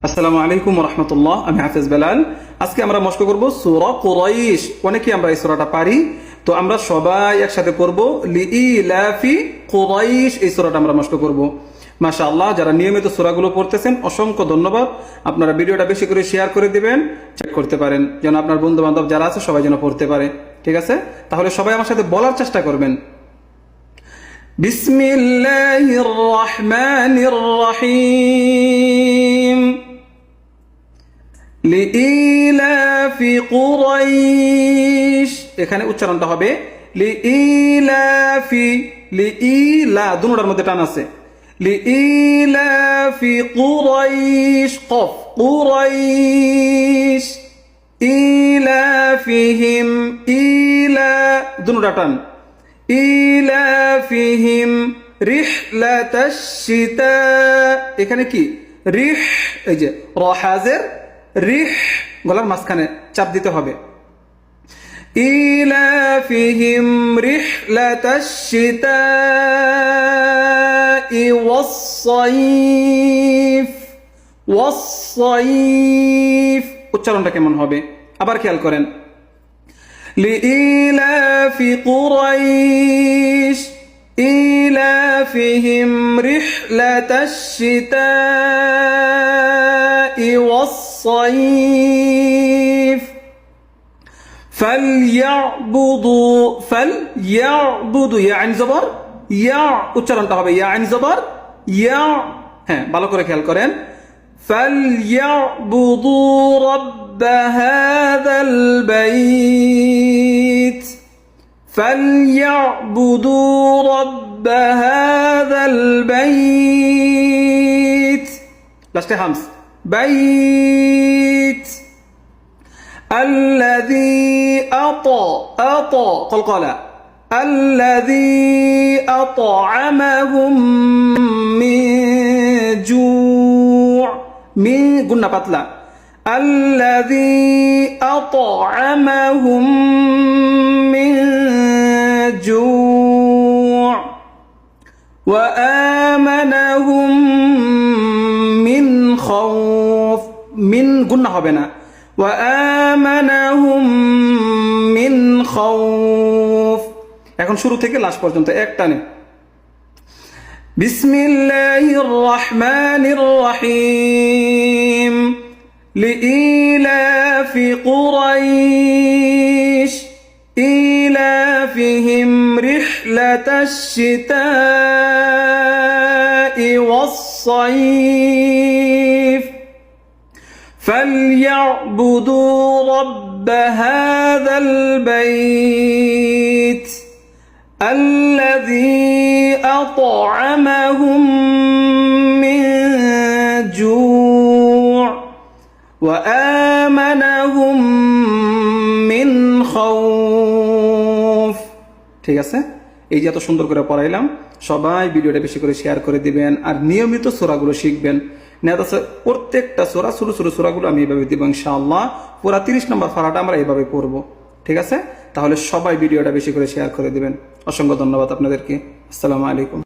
আসসালামু আলাইকুম রহমতুল্লাহ। আমি হাফেজ বেলাল। আজকে আমরা মস্ক করব সূরা কুরাইশ। অনেকে আমরা এই সূরাটা পারি, তো আমরা সবাই একসাথে করব লিইলাফি কুরাইশ। এই সূরাটা আমরা মস্ক করব। মাশাআল্লাহ, যারা নিয়মিত সূরাগুলো পড়তেছেন অসংখ্য ধন্যবাদ। আপনারা ভিডিওটা বেশি করে শেয়ার করে দিবেন, চেক করতে পারেন যেন আপনার বন্ধু বান্ধব যারা আছে সবাই যেন পড়তে পারে। ঠিক আছে, তাহলে সবাই আমার সাথে বলার চেষ্টা করবেন। বিসমিল্লাহির রহমানির রহিম। লিইলাফি কুরাইশ, এখানে উচ্চারণটা হবে লিইলাফি। লিইলা দুটোর মধ্যে টান আছে। লিইলাফি কুরাইশ, কফ কুরাইশ। ইলাফিহিম, ইলা দুটোটা টান। ইলাফিহিম রিহলাতাশ শিতা, এখানে কি রিহ, এই যে র হাজের রিহ, গলার মাঝখানে চাপ দিতে হবে। ইলাফিহিম রিহলাতাশ শিতাই ওয়াস-সাইফ। ওয়াস-সাইফ উচ্চারণটা কেমন হবে আবার খেয়াল করেন। লিইলাফি কুরাইশ ইলাফিহিম রিহলাতাশ শিতাই ওয়াস-সাইফ ফালইয়াবুদু। ফালইয়াবুদু, ইয়া আইন জবর ইয়া, উচ্চারণটা হবে ইয়া আইন জবর ইয়া। হ্যাঁ, ভালো করে খেয়াল করেন। ফালইয়াবুদু রাব্ব হাযাল বাইত। ফালইয়াবুদু রাব্ব হাযাল বাইত, লাস্টে হামস, বাইত। الذي أطع قلقلة، الذي أطعمهم من جوع، من قلنا بطلة، الذي أطعمهم من جوع وآمنهم من خوف। من قلنا هبنا وآمنهم من خوف। এখন শুরু থেকে লাস্ট পর্যন্ত এক টানে। বিসমিল্লাহির রহমানির রহিম। লিইলাফি কুরাইশ ইলাফিহিম রিহলাতাশ শিতাই ওয়াস-সাইফ فليعبدوا رب هذا البيت الذي أطعمهم من جوع وآمنهم من خوف। ঠিক আছে, এই যে এত সুন্দর করে পড়াইলাম, সবাই ভিডিওটা বেশি করে শেয়ার করে দিবেন আর নিয়মিত সূরাগুলো শিখবেন। প্রত্যেকটা সূরা ছোট ছোট সূরাগুলো আমি এইভাবে দিব ইনশাআল্লাহ। পুরা 30 নম্বর পারাটা আমরা এইভাবে পড়বো। ঠিক আছে, তাহলে সবাই ভিডিওটা বেশি করে শেয়ার করে দিবেন। অসংখ্য ধন্যবাদ আপনাদেরকে। আসসালামু আলাইকুম।